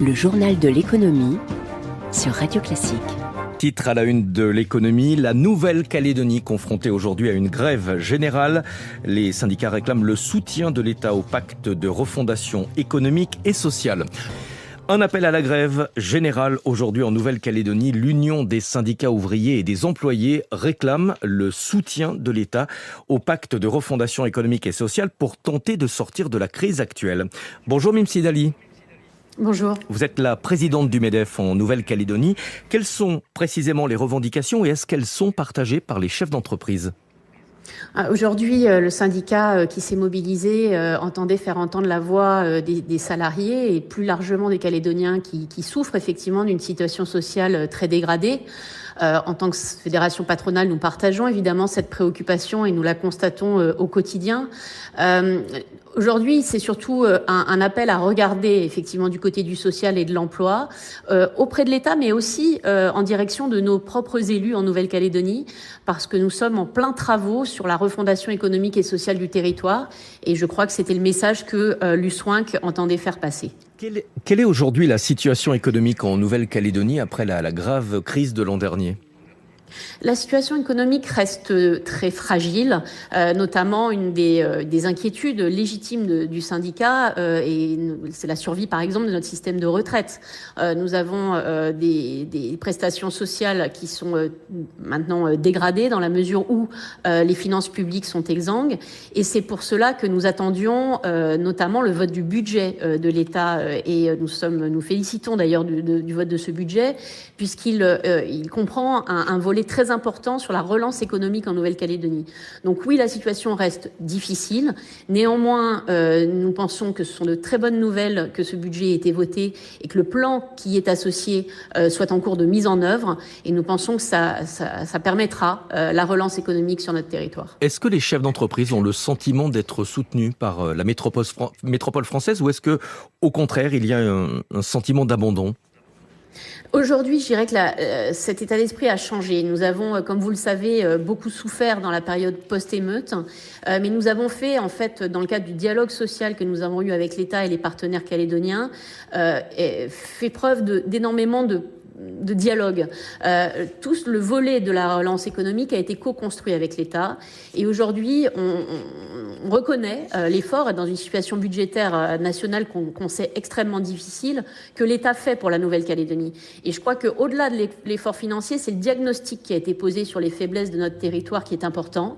Le journal de l'économie sur Radio Classique. Titre à la une de l'économie, la Nouvelle-Calédonie confrontée aujourd'hui à une grève générale. Les syndicats réclament le soutien de l'État au pacte de refondation économique et sociale. Un appel à la grève générale aujourd'hui en Nouvelle-Calédonie. L'Union des syndicats ouvriers et des employés réclame le soutien de l'État au pacte de refondation économique et sociale pour tenter de sortir de la crise actuelle. Bonjour Mimsi Dali. Bonjour. Vous êtes la présidente du MEDEF en Nouvelle-Calédonie. Quelles sont précisément les revendications et est-ce qu'elles sont partagées par les chefs d'entreprise ? Aujourd'hui, le syndicat qui s'est mobilisé entendait faire entendre la voix des salariés et plus largement des Calédoniens qui souffrent effectivement d'une situation sociale très dégradée. En tant que fédération patronale, nous partageons évidemment cette préoccupation et nous la constatons au quotidien. Aujourd'hui, c'est surtout un appel à regarder effectivement du côté du social et de l'emploi auprès de l'État, mais aussi en direction de nos propres élus en Nouvelle-Calédonie, parce que nous sommes en plein travaux sur la refondation économique et sociale du territoire. Et je crois que c'était le message que l'USWINC entendait faire passer. Quelle est aujourd'hui la situation économique en Nouvelle-Calédonie après la grave crise de l'an dernier ? La situation économique reste très fragile, notamment une des inquiétudes légitimes du syndicat, et c'est la survie par exemple de notre système de retraite. Nous avons des prestations sociales qui sont maintenant dégradées dans la mesure où les finances publiques sont exsangues, et c'est pour cela que nous attendions notamment le vote du budget de l'État, et nous félicitons d'ailleurs du vote de ce budget, puisqu'il comprend un volet très important sur la relance économique en Nouvelle-Calédonie. Donc oui, la situation reste difficile. Néanmoins, nous pensons que ce sont de très bonnes nouvelles que ce budget ait été voté et que le plan qui est associé soit en cours de mise en œuvre. Et nous pensons que ça permettra la relance économique sur notre territoire. Est-ce que les chefs d'entreprise ont le sentiment d'être soutenus par la métropole française ou est-ce que, au contraire, il y a un sentiment d'abandon ? Aujourd'hui, je dirais que cet état d'esprit a changé. Nous avons, comme vous le savez, beaucoup souffert dans la période post-émeute, mais nous avons fait, en fait, dans le cadre du dialogue social que nous avons eu avec l'État et les partenaires calédoniens, fait preuve d'énormément de dialogue. Tout le volet de la relance économique a été co-construit avec l'État. Et aujourd'hui, on reconnaît l'effort dans une situation budgétaire nationale qu'on sait extrêmement difficile que l'État fait pour la Nouvelle-Calédonie. Et je crois qu'au-delà de l'effort financier, c'est le diagnostic qui a été posé sur les faiblesses de notre territoire qui est important.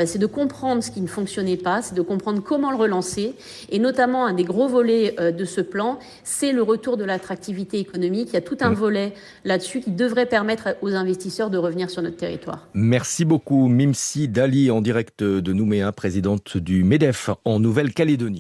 C'est de comprendre ce qui ne fonctionnait pas, c'est de comprendre comment le relancer. Et notamment, un des gros volets de ce plan, c'est le retour de l'attractivité économique. Il y a tout un volet là-dessus qui devrait permettre aux investisseurs de revenir sur notre territoire. Merci beaucoup Mimsi Dali en direct de Nouméa, présidente du MEDEF en Nouvelle-Calédonie.